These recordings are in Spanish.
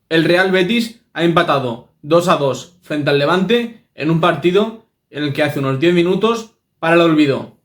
El Real Betis ha empatado 2-2 frente al Levante en un partido en el que hace unos 10 minutos para el olvido.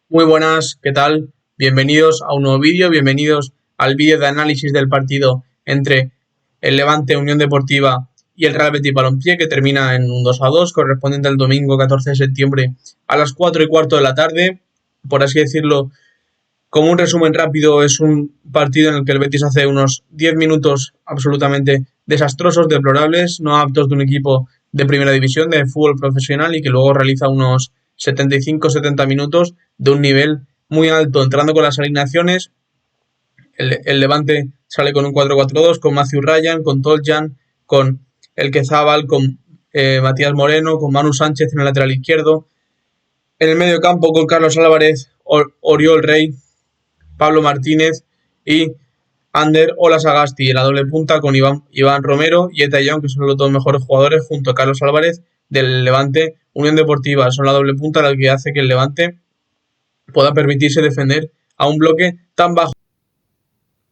Muy buenas, ¿qué tal? Bienvenidos a un nuevo vídeo, bienvenidos al vídeo de análisis del partido entre el Levante Unión Deportiva y el Real Betis Balompié, que termina en un 2-2, correspondiente al domingo 14 de septiembre a las 4:15 de la tarde. Por así decirlo, como un resumen rápido, es un partido en el que el Betis hace unos 10 minutos absolutamente desastrosos, deplorables, no aptos de un equipo de primera división, de fútbol profesional, y que luego realiza unos 75-70 minutos de un nivel muy alto. Entrando con las alineaciones, el Levante sale con un 4-4-2, con Matthew Ryan, con Toljan, con El Quezábal, con Matías Moreno, con Manu Sánchez en el lateral izquierdo. En el medio campo con Carlos Álvarez, Oriol Rey, Pablo Martínez y Ander Olasagasti. En la doble punta con Iván Romero y Eta Young, que son los dos mejores jugadores, junto a Carlos Álvarez del Levante Unión Deportiva. Son la doble punta la que hace que el Levante pueda permitirse defender a un bloque tan bajo.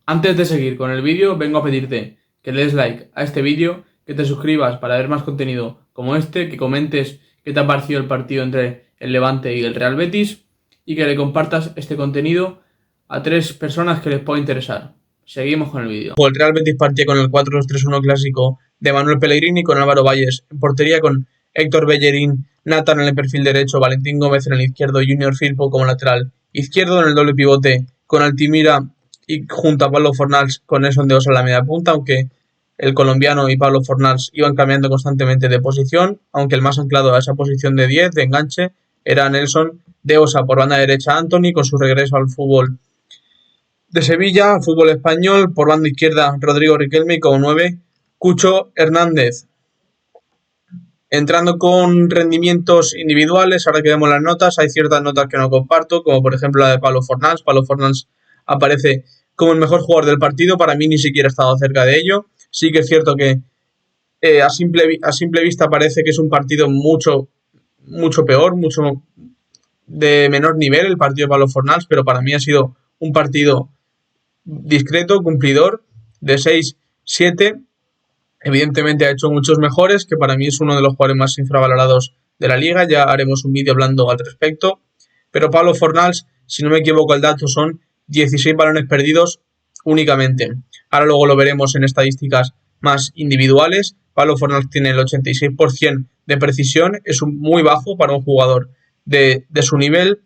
Antes de seguir con el vídeo, vengo a pedirte que le des like a este vídeo, que te suscribas para ver más contenido como este, que comentes qué te ha parecido el partido entre el Levante y el Real Betis y que le compartas este contenido a 3 personas que les pueda interesar. Seguimos con el vídeo. El Real Betis partía con el 4-2-3-1 clásico de Manuel Pellegrini, con Álvaro Valles en portería, con Héctor Bellerín, Nathan en el perfil derecho, Valentín Gómez en el izquierdo, Junior Firpo como lateral izquierdo. En el doble pivote con Altimira y junto a Pablo Fornals con Nelson de Osa en la media punta, aunque el colombiano y Pablo Fornals iban cambiando constantemente de posición, aunque el más anclado a esa posición de 10, de enganche, era Nelson de Osa. Por banda derecha Anthony, con su regreso al fútbol de Sevilla, fútbol español. Por banda izquierda Rodrigo Riquelme, como 9 Cucho Hernández. Entrando con rendimientos individuales, ahora que vemos las notas, hay ciertas notas que no comparto, como por ejemplo la de Pablo Fornals. Pablo Fornals aparece como el mejor jugador del partido, para mí ni siquiera ha estado cerca de ello. Sí que es cierto que a simple vista parece que es un partido mucho peor, mucho de menor nivel el partido de Pablo Fornals, pero para mí ha sido un partido discreto, cumplidor, de 6-7. Evidentemente ha hecho muchos mejores, que para mí es uno de los jugadores más infravalorados de la liga, ya haremos un vídeo hablando al respecto. Pero Pablo Fornals, si no me equivoco el dato, son 16 balones perdidos únicamente. Ahora luego lo veremos en estadísticas más individuales. Pablo Fornals tiene el 86% de precisión, es muy bajo para un jugador de su nivel.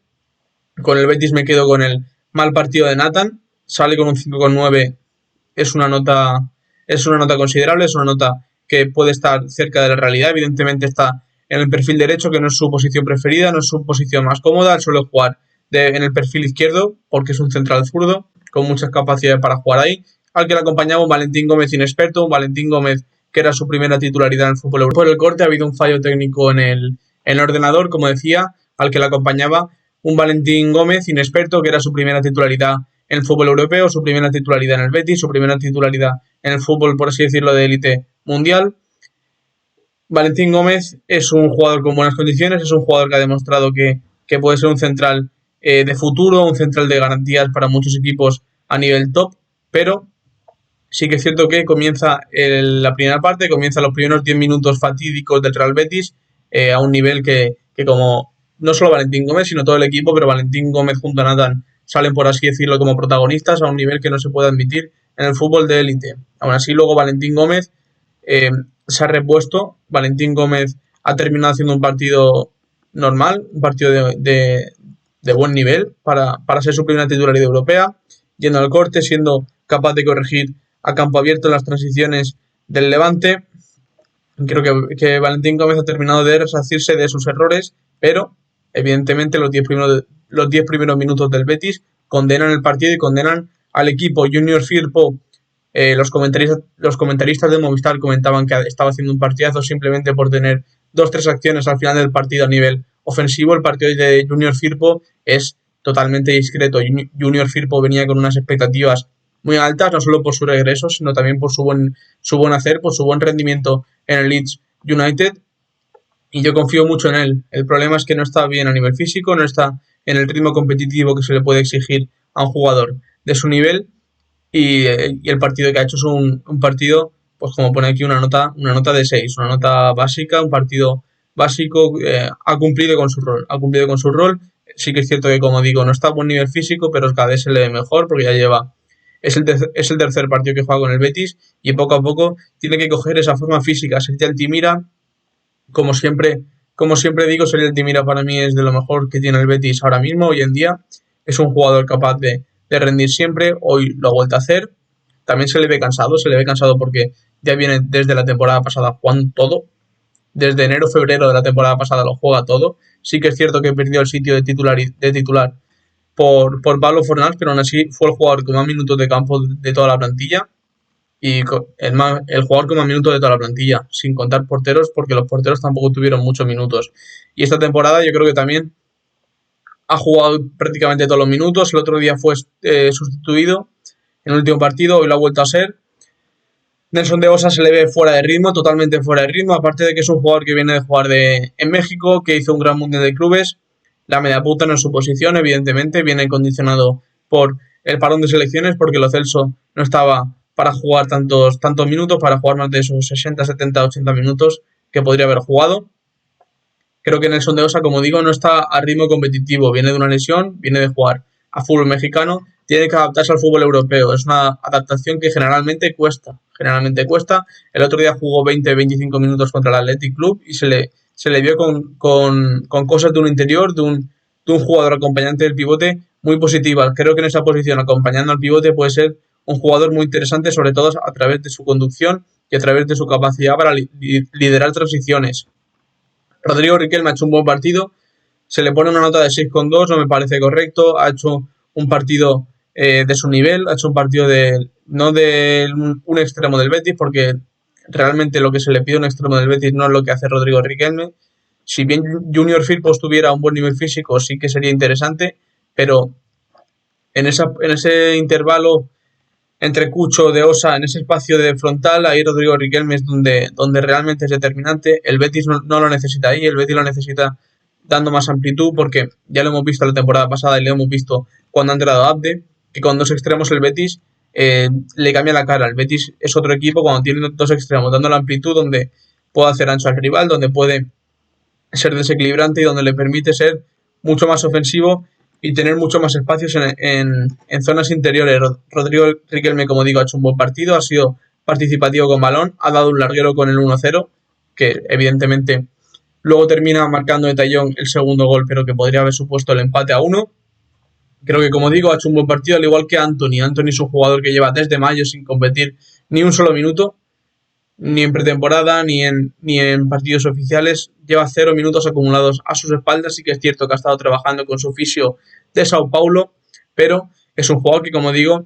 Con el Betis me quedo con el mal partido de Nathan, sale con un 5,9, es una nota considerable, es una nota que puede estar cerca de la realidad. Evidentemente está en el perfil derecho, que no es su posición preferida, no es su posición más cómoda. Él suele jugar en el perfil izquierdo porque es un central zurdo con muchas capacidades para jugar ahí. Al que le acompañaba un Valentín Gómez inexperto, un Valentín Gómez que era su primera titularidad en el fútbol europeo. Por el corte ha habido un fallo técnico en el ordenador, como decía, al que le acompañaba un Valentín Gómez inexperto, que era su primera titularidad en el fútbol europeo, su primera titularidad en el Betis, su primera titularidad en el fútbol, por así decirlo, de élite mundial. Valentín Gómez es un jugador con buenas condiciones, es un jugador que ha demostrado que puede ser un central de futuro, un central de garantías para muchos equipos a nivel top, pero sí que es cierto que comienza la primera parte, comienza los primeros 10 minutos fatídicos del Real Betis a un nivel que como no solo Valentín Gómez, sino todo el equipo, pero Valentín Gómez junto a Nathan salen, por así decirlo, como protagonistas a un nivel que no se puede admitir en el fútbol de élite. Aún así, luego Valentín Gómez se ha repuesto. Valentín Gómez ha terminado haciendo un partido normal, un partido de buen nivel para ser su primera titularidad europea, yendo al corte, siendo capaz de corregir a campo abierto las transiciones del Levante. Creo que Valentín Gómez ha terminado de resarcirse de sus errores, pero evidentemente los 10 primeros minutos del Betis condenan el partido y condenan al equipo. Junior Firpo, los comentaristas de Movistar comentaban que estaba haciendo un partidazo simplemente por tener 2-3 acciones al final del partido a nivel ofensivo. El partido de Junior Firpo es totalmente discreto. Junior Firpo venía con unas expectativas muy altas, no solo por su regreso, sino también por su buen hacer, por su buen rendimiento en el Leeds United. y yo confío mucho en él. El problema es que no está bien a nivel físico, no está en el ritmo competitivo que se le puede exigir a un jugador de su nivel y el partido que ha hecho es un partido, pues como pone aquí una nota de 6, una nota básica, un partido básico, ha cumplido con su rol, ha cumplido con su rol. Sí que es cierto que, como digo, no está a buen nivel físico, pero cada vez se le ve mejor porque ya lleva, es el tercer partido que juega con el Betis y poco a poco tiene que coger esa forma física. Sergio Altimira, como siempre, como siempre digo, Sergio Altimira para mí es de lo mejor que tiene el Betis ahora mismo, hoy en día. Es un jugador capaz de rendir siempre, hoy lo ha vuelto a hacer. También se le ve cansado porque ya viene desde la temporada pasada jugando todo. Desde enero, febrero de la temporada pasada lo juega todo. Sí que es cierto que perdió el sitio de titular por Pablo Fornals, pero aún así fue el jugador con más minutos de campo de toda la plantilla y el jugador con más minutos de toda la plantilla, sin contar porteros, porque los porteros tampoco tuvieron muchos minutos. Y esta temporada yo creo que también ha jugado prácticamente todos los minutos. El otro día fue sustituido en el último partido, hoy lo ha vuelto a ser. Nelson de Osa se le ve fuera de ritmo, totalmente fuera de ritmo, aparte de que es un jugador que viene de jugar en México, que hizo un gran mundial de clubes. La media punta no es su posición, evidentemente, viene condicionado por el parón de selecciones, porque Lo Celso no estaba para jugar tantos minutos, para jugar más de esos 60, 70, 80 minutos que podría haber jugado. Creo que Nelson de Osa, como digo, no está a ritmo competitivo, viene de una lesión, viene de jugar a fútbol mexicano, tiene que adaptarse al fútbol europeo. Es una adaptación que generalmente cuesta. Generalmente cuesta. El otro día jugó 20-25 minutos contra el Athletic Club y se le vio con cosas de un interior, de un jugador acompañante del pivote muy positivas. Creo que en esa posición, acompañando al pivote, puede ser un jugador muy interesante, sobre todo a través de su conducción y a través de su capacidad para liderar transiciones. Rodrigo Riquelme ha hecho un buen partido, se le pone una nota de 6,2, no me parece correcto, ha hecho un partido de su nivel, ha hecho un partido no de un extremo del Betis, porque realmente lo que se le pide a un extremo del Betis no es lo que hace Rodrigo Riquelme. Si bien Junior Firpo tuviera un buen nivel físico, sí que sería interesante, pero en ese intervalo entre Cucho, de Osa, en ese espacio de frontal, ahí Rodrigo Riquelme es donde realmente es determinante. El Betis no lo necesita ahí, el Betis lo necesita dando más amplitud, porque ya lo hemos visto la temporada pasada y lo hemos visto cuando ha entrado Abde, que con dos extremos el Betis le cambia la cara. El Betis es otro equipo cuando tiene dos extremos, dando la amplitud donde puede hacer ancho al rival, donde puede ser desequilibrante y donde le permite ser mucho más ofensivo y tener mucho más espacios en zonas interiores. Rodrigo Riquelme, como digo, ha hecho un buen partido, ha sido participativo con balón, ha dado un larguero con el 1-0, que evidentemente luego termina marcando de tallón el segundo gol, pero que podría haber supuesto el empate a 1. Creo que, como digo, ha hecho un buen partido, al igual que Anthony. Anthony es un jugador que lleva desde mayo sin competir ni un solo minuto, ni en pretemporada, ni en partidos oficiales. Lleva 0 minutos acumulados a sus espaldas. Sí que es cierto que ha estado trabajando con su fisio de Sao Paulo, pero es un jugador que, como digo,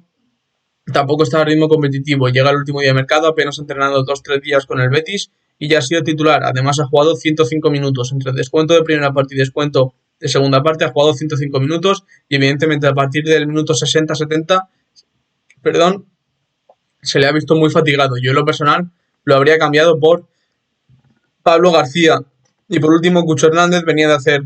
tampoco está a ritmo competitivo. Llega el último día de mercado, apenas ha entrenado 2-3 días con el Betis y ya ha sido titular. Además ha jugado 105 minutos. Entre descuento de primera parte y descuento de segunda parte ha jugado 105 minutos y evidentemente a partir del minuto 60-70, perdón, se le ha visto muy fatigado. Yo en lo personal lo habría cambiado por Pablo García. Y por último, Cucho Hernández venía de hacer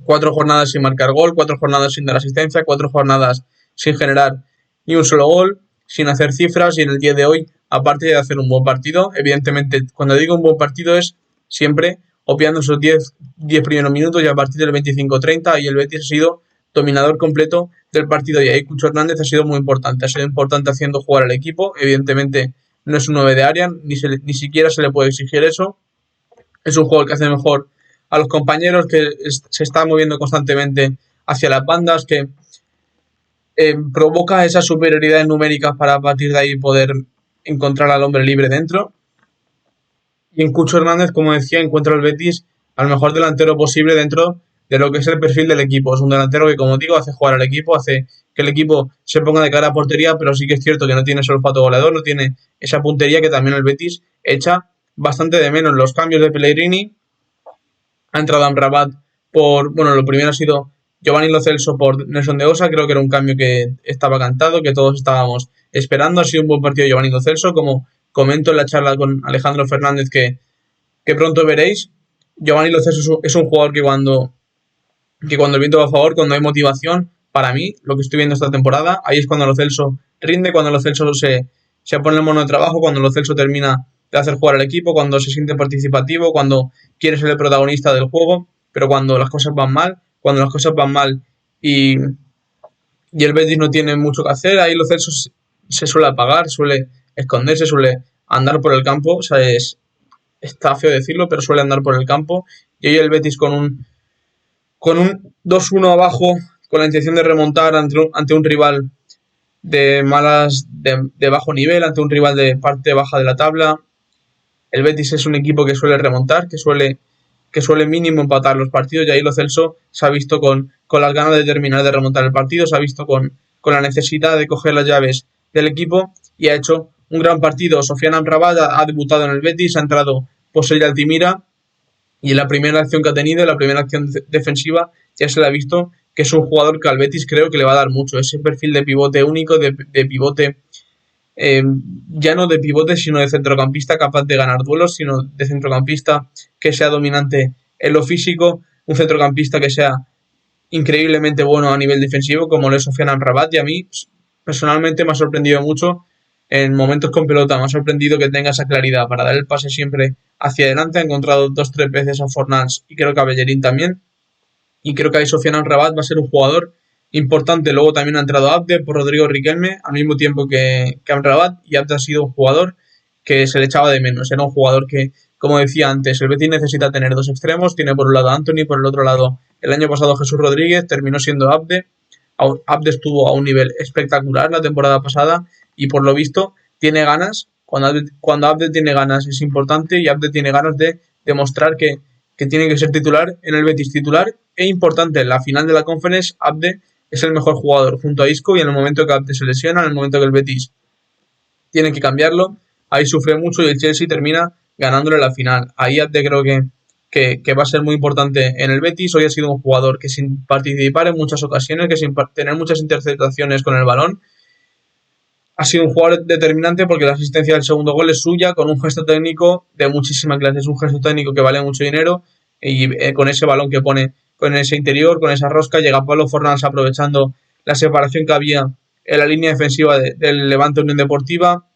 4 jornadas sin marcar gol, 4 jornadas sin dar asistencia, 4 jornadas sin generar ni un solo gol, sin hacer cifras, y en el día de hoy, aparte de hacer un buen partido, evidentemente cuando digo un buen partido es siempre obviando esos 10 primeros minutos, y a partir del 25-30 y el Betis ha sido dominador completo del partido, y ahí Cucho Hernández ha sido muy importante, haciendo jugar al equipo. Evidentemente no es un 9 de área, ni siquiera se le puede exigir eso. Es un jugador que hace mejor a los compañeros, que se está moviendo constantemente hacia las bandas, que provoca esas superioridades numéricas para a partir de ahí poder encontrar al hombre libre dentro. Y en Cucho Hernández, como decía, encuentra el Betis al mejor delantero posible dentro de lo que es el perfil del equipo. Es un delantero que, como digo, hace jugar al equipo, hace que el equipo se ponga de cara a portería, pero sí que es cierto que no tiene ese olfato goleador, no tiene esa puntería que también el Betis echa bastante de menos. Los cambios de Pellegrini: ha entrado Amrabat lo primero ha sido Giovanni Lo Celso por Nelson de Osa. Creo que era un cambio que estaba cantado, que todos estábamos esperando. Ha sido un buen partido de Giovanni Lo Celso, como comento en la charla con Alejandro Fernández, que pronto veréis. Giovanni Lo Celso es un jugador que cuando el viento va a favor, cuando hay motivación, para mí, lo que estoy viendo esta temporada, ahí es cuando Lo Celso rinde, cuando Lo Celso se pone el mono de trabajo, cuando Lo Celso termina de hacer jugar al equipo, cuando se siente participativo, cuando quiere ser el protagonista del juego, pero cuando las cosas van mal y el Betis no tiene mucho que hacer, ahí Lo Celso se suele apagar, suele esconderse, suele andar por el campo, o sea, está feo decirlo, pero suele andar por el campo, y hoy el Betis con un 2-1 abajo, con la intención de remontar ante un rival de bajo nivel, ante un rival de parte baja de la tabla. El Betis es un equipo que suele remontar, que suele mínimo empatar los partidos, y ahí Lo Celso se ha visto con las ganas de terminar de remontar el partido, se ha visto con la necesidad de coger las llaves del equipo y ha hecho un gran partido. Sofiane Amrabat ha debutado en el Betis, ha entrado por Seila Altimira y en la primera acción que ha tenido, en la primera acción defensiva, ya se le ha visto que es un jugador que al Betis creo que le va a dar mucho. Ese perfil de pivote único, de pivote, eh, ya no de pivote, sino de centrocampista capaz de ganar duelos, sino de centrocampista que sea dominante en lo físico, un centrocampista que sea increíblemente bueno a nivel defensivo, como lo es Sofiane Amrabat, y a mí personalmente me ha sorprendido mucho en momentos con pelota, me ha sorprendido que tenga esa claridad para dar el pase siempre hacia adelante. Ha encontrado 2-3 veces a Fornals y creo que a Bellerín también, y creo que ahí Sofiane Amrabat va a ser un jugador importante. Luego también ha entrado Abde por Rodrigo Riquelme al mismo tiempo que Amrabat, y Abde ha sido un jugador que se le echaba de menos. Era un jugador que, como decía antes, el Betis necesita tener dos extremos. Tiene por un lado a Anthony, por el otro lado el año pasado Jesús Rodríguez, terminó siendo Abde. Abde estuvo a un nivel espectacular la temporada pasada y por lo visto tiene ganas. Cuando Abde tiene ganas es importante, y Abde tiene ganas de demostrar que tiene que ser titular en el Betis, titular e importante. En la final de la Conference, Abde es el mejor jugador junto a Isco, y en el momento que Abde se lesiona, en el momento que el Betis tiene que cambiarlo, ahí sufre mucho y el Chelsea termina ganándole la final. Ahí Abde creo que va a ser muy importante en el Betis. Hoy ha sido un jugador que, sin participar en muchas ocasiones, que sin tener muchas interceptaciones con el balón, ha sido un jugador determinante, porque la asistencia del segundo gol es suya, con un gesto técnico de muchísima clase. Es un gesto técnico que vale mucho dinero, y con ese balón que pone, con ese interior, con esa rosca, llega Pablo Fornals aprovechando la separación que había en la línea defensiva del Levante Unión Deportiva,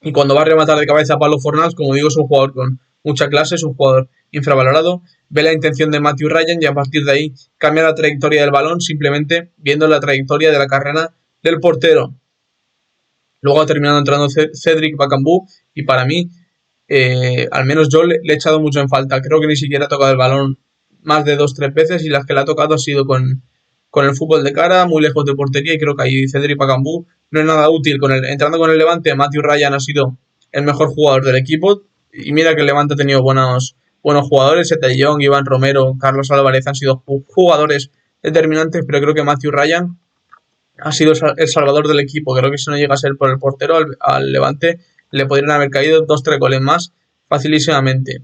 y cuando va a rematar de cabeza a Pablo Fornals, como digo, es un jugador con mucha clase, es un jugador infravalorado. Ve la intención de Matthew Ryan y a partir de ahí cambia la trayectoria del balón, simplemente viendo la trayectoria de la carrera del portero. Luego ha terminado entrando Cedric Bakambu, y para mí, al menos yo le he echado mucho en falta. Creo que ni siquiera ha tocado el balón más de 2-3 veces, y las que le ha tocado ha sido con el fútbol de cara, muy lejos de portería, y creo que ahí Cedric Bakambu no es nada útil. Entrando con el Levante, Matthew Ryan ha sido el mejor jugador del equipo, y mira que el Levante ha tenido buenos jugadores. Seta Young, Iván Romero, Carlos Álvarez han sido jugadores determinantes, pero creo que Matthew Ryan ha sido el salvador del equipo. Creo que si no llega a ser por el portero, al Levante le podrían haber caído 2-3 goles más facilísimamente.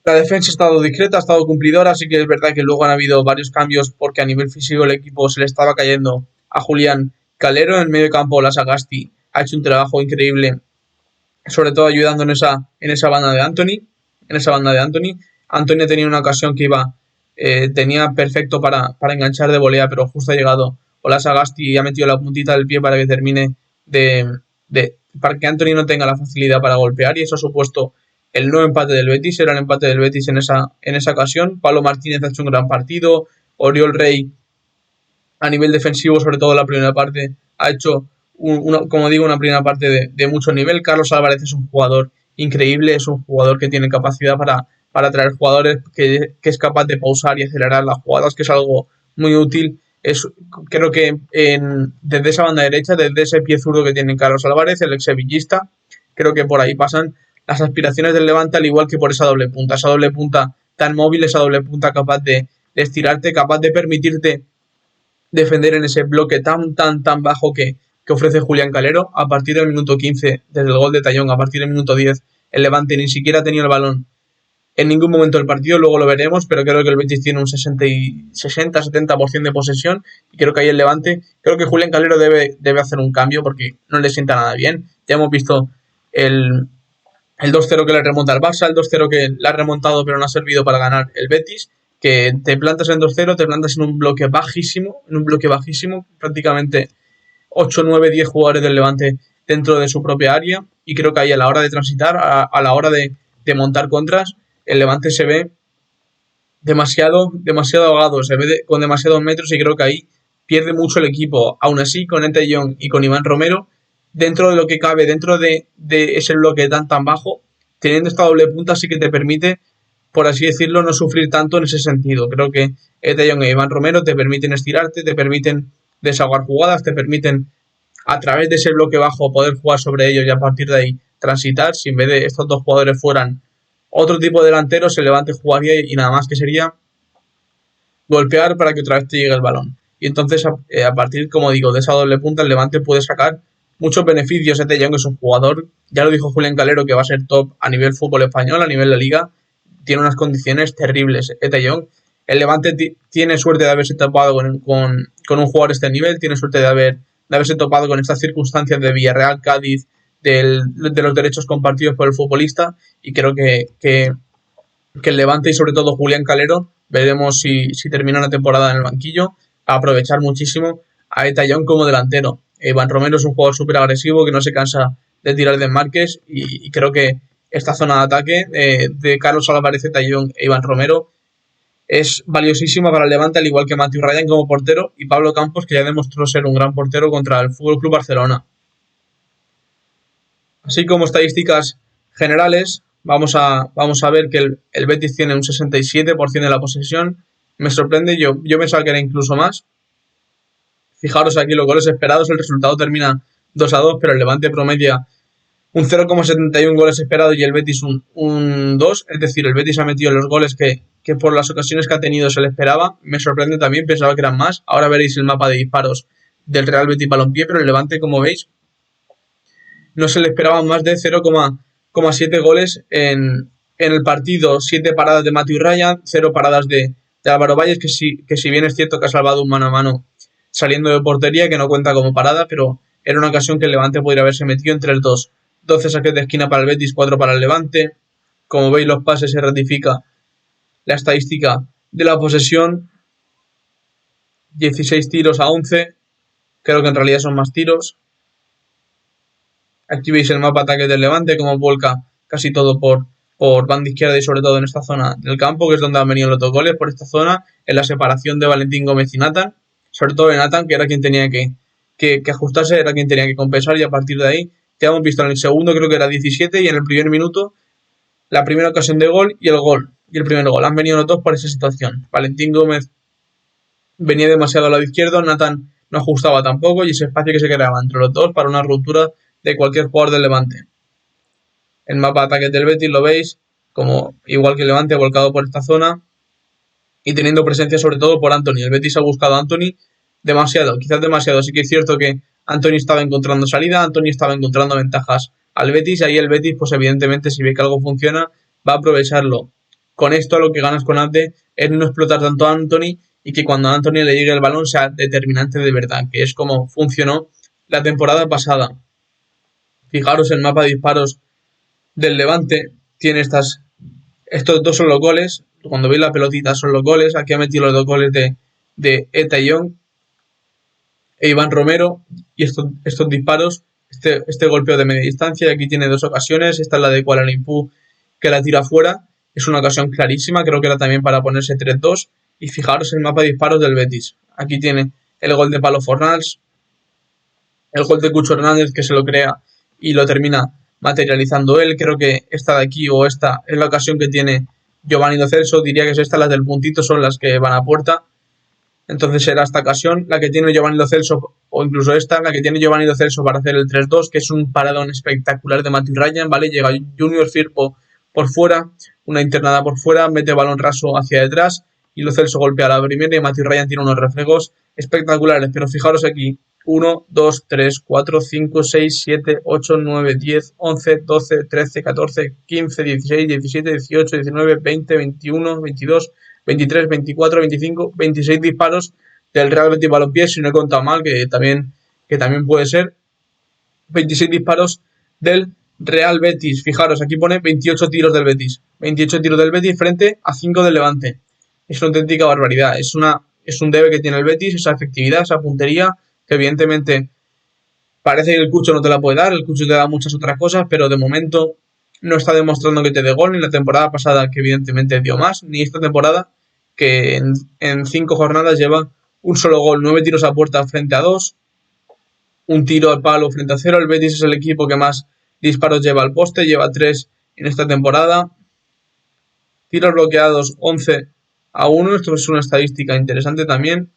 La defensa ha estado discreta, ha estado cumplidora, así que es verdad que luego han habido varios cambios, porque a nivel físico el equipo se le estaba cayendo a Julián Calero. En el medio campo, la Sagasti ha hecho un trabajo increíble, sobre todo ayudando en esa banda de Anthony. Anthony tenía una ocasión que tenía perfecto para enganchar de volea, pero justo ha llegado Ola Sagasti y ha metido la puntita del pie para que termine para que Anthony no tenga la facilidad para golpear, y eso ha supuesto el nuevo empate del Betis. Era el empate del Betis en esa ocasión. Pablo Martínez ha hecho un gran partido. Oriol Rey, a nivel defensivo, sobre todo en la primera parte, ha hecho como digo, una primera parte de mucho nivel. Carlos Álvarez es un jugador increíble, es un jugador que tiene capacidad para traer jugadores, que es capaz de pausar y acelerar las jugadas, que es algo muy útil. Creo que desde esa banda derecha, desde ese pie zurdo que tiene Carlos Álvarez, el ex sevillista, creo que por ahí pasan las aspiraciones del Levante, al igual que por esa doble punta tan móvil, esa doble punta capaz de estirarte, capaz de permitirte defender en ese bloque tan bajo que ofrece Julián Calero. A partir del minuto 15, desde el gol de Tallón, a partir del minuto 10, el Levante ni siquiera ha tenido el balón en ningún momento del partido. Luego lo veremos, pero creo que el Betis tiene un 60-70% de posesión, y creo que ahí el Levante, creo que Julián Calero debe hacer un cambio, porque no le sienta nada bien. Ya hemos visto el 2-0 que le remonta al Barça, el 2-0 que le ha remontado pero no ha servido para ganar el Betis, que te plantas en 2-0, te plantas en un bloque bajísimo, prácticamente 8, 9, 10 jugadores del Levante dentro de su propia área, y creo que ahí a la hora de transitar, a la hora de montar contras, el Levante se ve demasiado ahogado, se ve con demasiados metros, y creo que ahí pierde mucho el equipo. Aún así, con Ente Young y con Iván Romero, dentro de lo que cabe, dentro de ese bloque tan bajo, teniendo esta doble punta sí que te permite, por así decirlo, no sufrir tanto en ese sentido. Creo que Ente Young e Iván Romero te permiten estirarte, te permiten desahogar jugadas, te permiten a través de ese bloque bajo poder jugar sobre ellos y a partir de ahí transitar. Si en vez de estos dos jugadores fueran otro tipo de delanteros, el Levante jugaría y nada más que sería golpear para que otra vez te llegue el balón. Y entonces a partir, como digo, de esa doble punta el Levante puede sacar muchos beneficios. Ete Young es un jugador, ya lo dijo Julián Calero, que va a ser top a nivel fútbol español, a nivel de la liga. Tiene unas condiciones terribles Ete Young. El Levante tiene suerte de haberse topado con un jugador de este nivel, tiene suerte de haberse topado con estas circunstancias de Villarreal, Cádiz, de los derechos compartidos por el futbolista, y creo que el Levante y sobre todo Julián Calero, veremos si termina la temporada en el banquillo, a aprovechar muchísimo a Ete Young como delantero. Iván Romero es un jugador súper agresivo que no se cansa de tirar desmarques, y creo que esta zona de ataque de Carlos Álvarez, Ete Young e Iván Romero es valiosísima para el Levante, al igual que Matthew Ryan como portero y Pablo Campos, que ya demostró ser un gran portero contra el FC Barcelona. Así como estadísticas generales, vamos a ver que el Betis tiene un 67% de la posesión. Me sorprende, yo pensaba que era incluso más. Fijaros aquí los goles esperados, el resultado termina 2-2, pero el Levante promedia un 0,71 goles esperados y el Betis un 2, es decir, el Betis ha metido los goles que por las ocasiones que ha tenido se le esperaba. Me sorprende también, pensaba que eran más. Ahora veréis el mapa de disparos del Real Betis Balompié, pero el Levante, como veis, no se le esperaban más de 0,7 goles en el partido. 7 paradas de Matthew Ryan, 0 paradas de Álvaro Valles, que si bien es cierto que ha salvado un mano a mano saliendo de portería, que no cuenta como parada, pero era una ocasión que el Levante podría haberse metido entre el 2. 12 saques de esquina para el Betis, 4 para el Levante. Como veis, los pases se ratifica la estadística de la posesión. 16 tiros a 11. Creo que en realidad son más tiros. Aquí veis el mapa de ataque del Levante, como vuelca casi todo por banda izquierda y sobre todo en esta zona del campo, que es donde han venido los dos goles, por esta zona, en la separación de Valentín Gómez y Nathan. Sobre todo de Nathan, que era quien tenía que ajustarse, era quien tenía que compensar, y a partir de ahí ya hemos visto en el segundo, creo que era 17, y en el primer minuto la primera ocasión de gol y el primer gol. Han venido los dos por esa situación. Valentín Gómez venía demasiado al lado izquierdo, Nathan no ajustaba tampoco, y ese espacio que se creaba entre los dos para una ruptura de cualquier jugador del Levante. El mapa de ataque del Betis lo veis, como igual que el Levante, volcado por esta zona y teniendo presencia sobre todo por Anthony. El Betis ha buscado a Anthony demasiado, quizás demasiado. Sí que es cierto que Anthony estaba encontrando salida, Anthony estaba encontrando ventajas al Betis, y ahí el Betis, pues evidentemente, si ve que algo funciona, va a aprovecharlo. Con esto lo que ganas con Ante es no explotar tanto a Anthony, y que cuando a Anthony le llegue el balón sea determinante de verdad, que es como funcionó la temporada pasada. Fijaros, el mapa de disparos del Levante tiene estos dos son los goles. Cuando veis la pelotita son los goles. Aquí ha metido los dos goles de Ete Young e Iván Romero, y estos disparos, este golpeo de media distancia. Y aquí tiene dos ocasiones. Esta es la de Kuala Lumpur, que la tira fuera. Es una ocasión clarísima, creo que era también para ponerse 3-2. Y fijaros el mapa de disparos del Betis. Aquí tiene el gol de Palo Fornals, el gol de Cucho Hernández, que se lo crea y lo termina materializando él. Creo que esta de aquí, o esta, es la ocasión que tiene Giovanni Lo Celso. Diría que es esta, las del puntito son las que van a puerta. Entonces será esta ocasión la que tiene Giovanni Lo Celso, o incluso esta, la que tiene Giovanni Lo Celso para hacer el 3-2, que es un paradón espectacular de Matthew Ryan, ¿vale? Llega Junior Firpo por fuera, una internada por fuera, mete balón raso hacia detrás, y Lo Celso golpea la primera, y Matthew Ryan tiene unos reflejos espectaculares. Pero fijaros aquí, 1, 2, 3, 4, 5, 6, 7, 8, 9, 10, 11, 12, 13, 14, 15, 16, 17, 18, 19, 20, 21, 22, 23, 24, 25, 26 disparos del Real Betis Balompié, si no he contado mal, que también puede ser. 26 disparos del Real Betis, fijaros, aquí pone 28 tiros del Betis. 28 tiros del Betis frente a 5 del Levante. Es una auténtica barbaridad. Es un debe que tiene el Betis, esa efectividad, esa puntería, que evidentemente parece que el Cucho no te la puede dar, el Cucho te da muchas otras cosas, pero de momento no está demostrando que te dé gol, ni la temporada pasada, que evidentemente dio más, ni esta temporada, que en 5 jornadas lleva un solo gol, 9 tiros a puerta frente a 2, un tiro al palo frente a 0. El Betis es el equipo que más disparos lleva al poste, lleva 3 en esta temporada. Tiros bloqueados 11-1, esto es una estadística interesante también.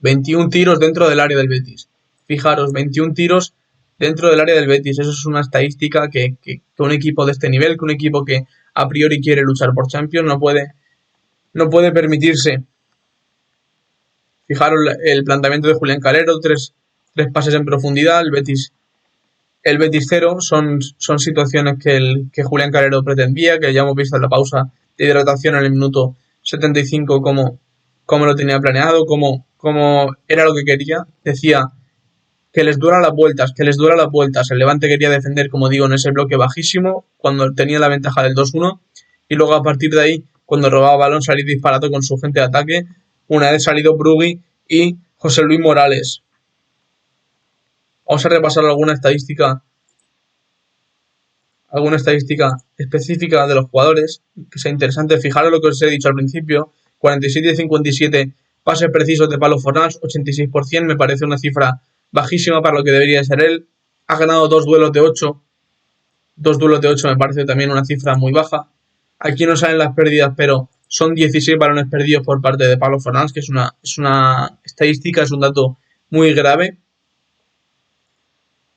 21 tiros dentro del área del Betis. Fijaros, 21 tiros dentro del área del Betis. Eso es una estadística que un equipo de este nivel, que un equipo que a priori quiere luchar por Champions, no puede permitirse. Fijaros el planteamiento de Julián Calero, tres pases en profundidad, el Betis 0, son situaciones que Julián Calero pretendía, que ya hemos visto en la pausa de hidratación en el minuto 75 cómo lo tenía planeado, cómo era lo que quería. Decía que les dura las vueltas. El Levante quería defender, como digo, en ese bloque bajísimo, cuando tenía la ventaja del 2-1, y luego a partir de ahí, cuando robaba balón, salir disparado con su gente de ataque, una vez salido Brugui y José Luis Morales. Vamos a repasar alguna estadística específica de los jugadores que sea interesante. Fijaros lo que os he dicho al principio, 47 de 57 pases precisos de Pablo Fornals, 86%, me parece una cifra bajísima para lo que debería ser él. Ha ganado 2 duelos de 8. 2 duelos de 8 me parece también una cifra muy baja. Aquí no salen las pérdidas, pero son 16 balones perdidos por parte de Pablo Fornals, que es una estadística, es un dato muy grave.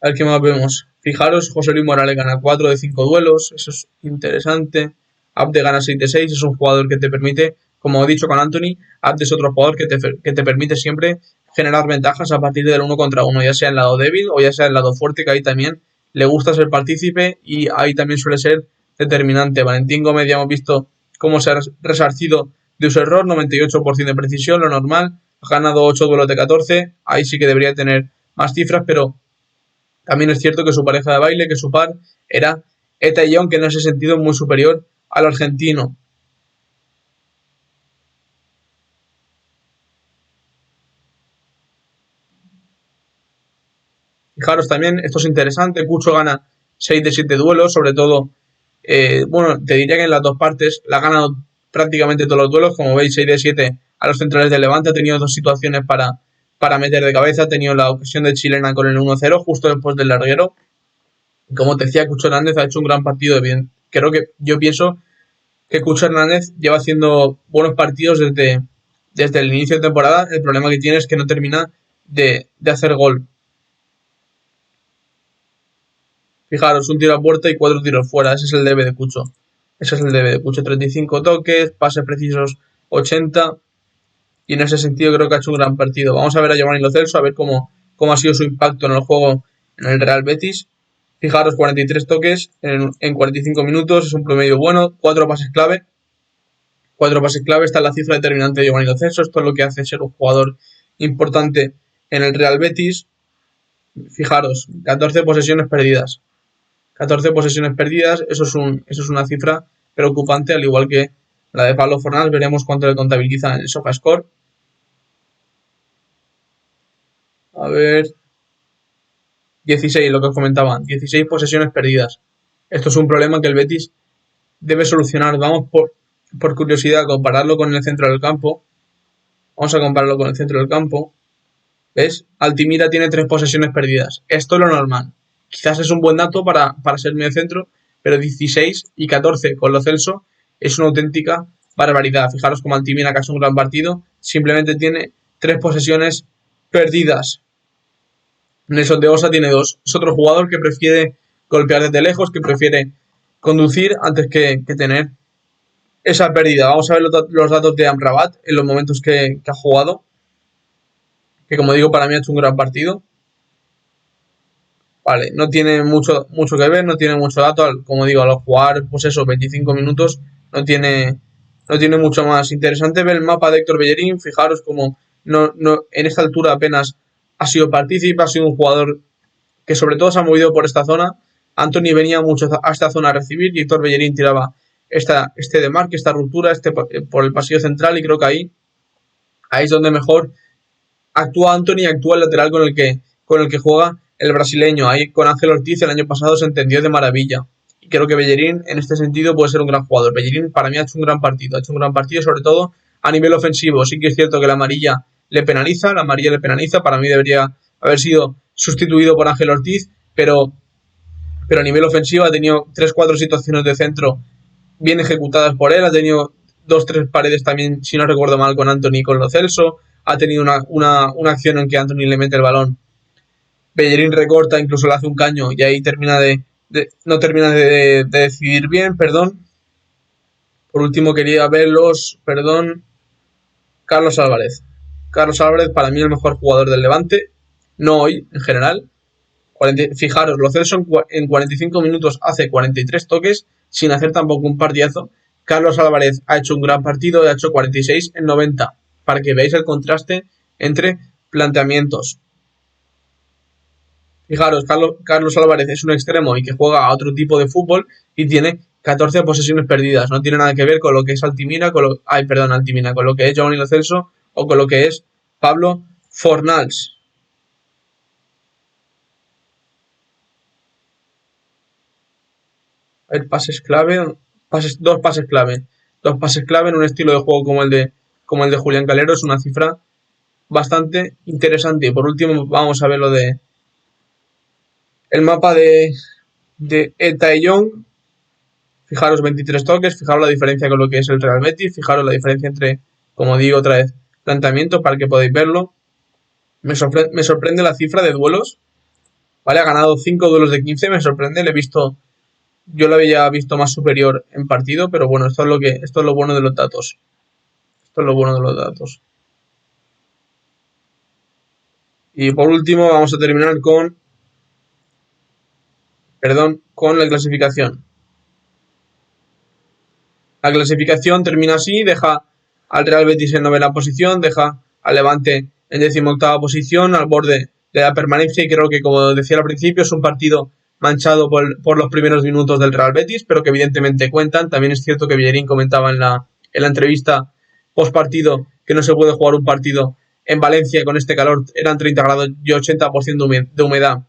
A ver qué más vemos. Fijaros, José Luis Morales gana 4 de 5 duelos, eso es interesante. Abde gana 6 de 6, es un jugador que te permite, como he dicho con Anthony, Abde es otro jugador que te permite siempre generar ventajas a partir del 1 contra 1, ya sea en el lado débil o ya sea en el lado fuerte, que ahí también le gusta ser partícipe y ahí también suele ser determinante. Valentín Gómez ya hemos visto cómo se ha resarcido de su error, 98% de precisión, lo normal. Ha ganado 8 duelos de 14, ahí sí que debería tener más cifras, pero también es cierto que su pareja de baile, que su par, era Eta Young, que en ese sentido es muy superior al argentino. Fijaros también, esto es interesante, Cucho gana 6 de 7 duelos, sobre todo, te diría que en las dos partes la ha ganado prácticamente todos los duelos, como veis, 6 de 7 a los centrales de Levante, ha tenido 2 situaciones para meter de cabeza, ha tenido la ocasión de chilena con el 1-0 justo después del larguero. Como te decía, Cucho Hernández ha hecho un gran partido. Yo pienso que Cucho Hernández lleva haciendo buenos partidos desde el inicio de temporada. El problema que tiene es que no termina de hacer gol. Fijaros, un tiro a puerta y 4 tiros fuera. Ese es el debe de Cucho. 35 toques, pases precisos 80. Y en ese sentido creo que ha hecho un gran partido. Vamos a ver a Giovanni Lo Celso, a ver cómo ha sido su impacto en el juego en el Real Betis. Fijaros, 43 toques en 45 minutos, es un promedio bueno, 4 pases clave. 4 pases clave, esta es la cifra determinante de Giovanni Lo Celso. Esto es lo que hace ser un jugador importante en el Real Betis. Fijaros, 14 posesiones perdidas. 14 posesiones perdidas, eso es una cifra preocupante, al igual que la de Pablo Fornals. Veremos cuánto le contabiliza en el SofaScore. A ver, 16, lo que os comentaba, 16 posesiones perdidas. Esto es un problema que el Betis debe solucionar. Vamos por curiosidad a compararlo con el centro del campo. Vamos a compararlo con el centro del campo. ¿Ves? Altimira tiene 3 posesiones perdidas. Esto es lo normal. Quizás es un buen dato para ser medio centro, pero 16 y 14 con Lo Celso es una auténtica barbaridad. Fijaros como Altimira, que ha hecho un gran partido, simplemente tiene 3 posesiones perdidas. Nelson de Osa tiene 2. Es otro jugador que prefiere golpear desde lejos, que prefiere conducir antes que tener esa pérdida. Vamos a ver los datos de Amrabat en los momentos que ha jugado, que como digo, para mí ha hecho un gran partido. Vale, no tiene mucho que ver, no tiene mucho dato, como digo, al jugar pues esos 25 minutos no tiene mucho más. Interesante ver el mapa de Héctor Bellerín. Fijaros como no en esta altura apenas ha sido partícipe, ha sido un jugador que sobre todo se ha movido por esta zona, Anthony venía mucho a esta zona a recibir y Héctor Bellerín tiraba este desmarque, esta ruptura, por el pasillo central, y creo que ahí es donde mejor actúa Anthony y actúa el lateral con el que juega el brasileño. Ahí con Ángel Ortiz el año pasado se entendió de maravilla. Y creo que Bellerín en este sentido puede ser un gran jugador. Bellerín para mí ha hecho un gran partido, sobre todo a nivel ofensivo. Sí que es cierto que la amarilla le penaliza, para mí debería haber sido sustituido por Ángel Ortiz, pero a nivel ofensivo ha tenido 3-4 situaciones de centro bien ejecutadas por él, ha tenido 2-3 paredes también, si no recuerdo mal, con Anthony y con Lo Celso, ha tenido una acción en que Anthony le mete el balón, Bellerín recorta, incluso le hace un caño y ahí no termina de decidir bien, perdón. Por último quería verlos, Carlos Álvarez. Carlos Álvarez para mí el mejor jugador del Levante, no hoy, en general. Fijaros, Lo Celso en 45 minutos hace 43 toques, sin hacer tampoco un partidazo. Carlos Álvarez ha hecho un gran partido y ha hecho 46 en 90, para que veáis el contraste entre planteamientos. Fijaros, Carlos Álvarez es un extremo y que juega a otro tipo de fútbol y tiene 14 posesiones perdidas. No tiene nada que ver con lo que es Altimina, con lo que es Giovanni Lo Celso o con lo que es Pablo Fornals. A ver, pases clave, dos pases clave en un estilo de juego como el de Julián Calero, es una cifra bastante interesante. Y por último vamos a ver lo de el mapa de Eta y Young. Fijaros, 23 toques, fijaros la diferencia con lo que es el Real Betis, fijaros la diferencia entre, como digo otra vez, planteamientos para que podáis verlo. Me sorprende la cifra de duelos, ¿vale? Ha ganado 5 duelos de 15, me sorprende, yo lo había visto más superior en partido, pero bueno, esto es lo bueno de los datos. Y por último vamos a terminar con la clasificación. La clasificación termina así, deja al Real Betis en 9ª posición, deja al Levante en 18ª posición, al borde de la permanencia, y creo que, como decía al principio, es un partido manchado por los primeros minutos del Real Betis, pero que evidentemente cuentan. También es cierto que Bellerín comentaba en la entrevista post partido que no se puede jugar un partido en Valencia con este calor, eran 30 grados y 80% de humedad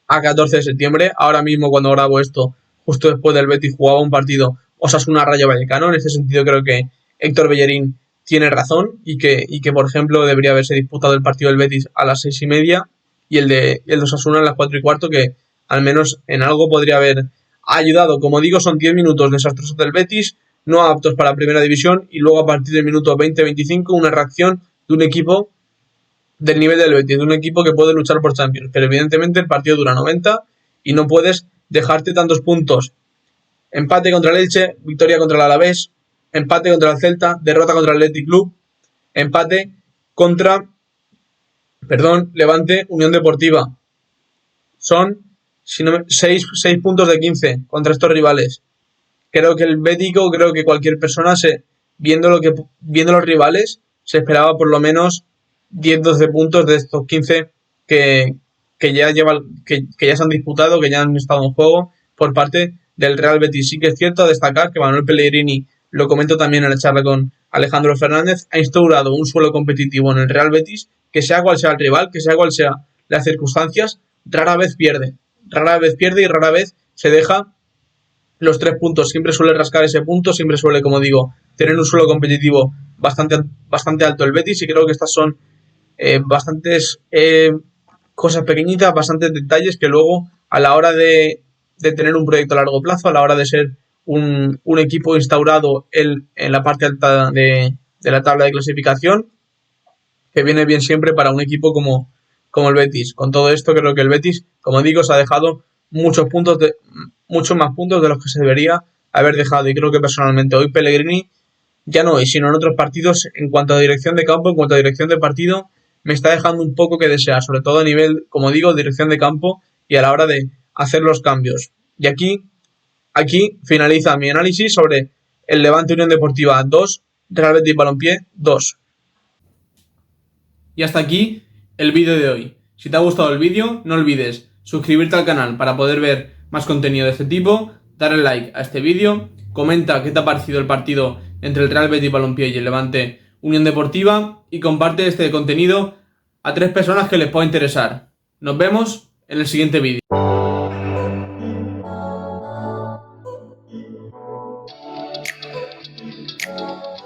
a 14 de septiembre. Ahora mismo, cuando grabo esto, justo después del Betis jugaba un partido Osasuna-Rayo Vallecano. En este sentido creo que Héctor Bellerín tiene razón y que por ejemplo debería haberse disputado el partido del Betis a las 6:30 y el de Osasuna a las 4:15, que al menos en algo podría haber ayudado. Como digo, son 10 minutos desastrosos del Betis, no aptos para primera división, y luego a partir del minuto 20-25 una reacción de un equipo del nivel del Betis, de un equipo que puede luchar por Champions, pero evidentemente el partido dura 90 y no puedes dejarte tantos puntos. Empate contra el Elche, victoria contra el Alavés, empate contra el Celta, derrota contra el Athletic Club, empate contra Levante, Unión Deportiva. Son 6 puntos de 15 contra estos rivales. Creo que cualquier persona, viendo los rivales, se esperaba por lo menos 10-12 puntos de estos 15 que ya se han disputado, que ya han estado en juego por parte del Real Betis. Sí que es cierto destacar que Manuel Pellegrini, lo comento también en la charla con Alejandro Fernández, ha instaurado un suelo competitivo en el Real Betis que, sea cual sea el rival, que sea cual sea las circunstancias, rara vez pierde y rara vez se deja los 3 puntos. Siempre suele rascar ese punto, siempre suele, como digo, tener un suelo competitivo bastante alto el Betis, y creo que estas son bastantes cosas pequeñitas, bastantes detalles que luego, a la hora de tener un proyecto a largo plazo, a la hora de ser un equipo instaurado en la parte alta de la tabla de clasificación, que viene bien siempre para un equipo como el Betis. Con todo esto, creo que el Betis, como digo, se ha dejado muchos más puntos de los que se debería haber dejado, y creo que personalmente hoy Pellegrini, ya no hoy, sino en otros partidos, en cuanto a dirección de campo, en cuanto a dirección de partido, me está dejando un poco que desear, sobre todo a nivel, como digo, dirección de campo y a la hora de hacer los cambios. Y aquí finaliza mi análisis sobre el Levante Unión Deportiva 2, Real Betis Balompié 2. Y hasta aquí el vídeo de hoy. Si te ha gustado el vídeo, no olvides suscribirte al canal para poder ver más contenido de este tipo, darle like a este vídeo, comenta qué te ha parecido el partido entre el Real Betis Balompié y el Levante Unión Deportiva y comparte este contenido a 3 personas que les pueda interesar. Nos vemos en el siguiente vídeo.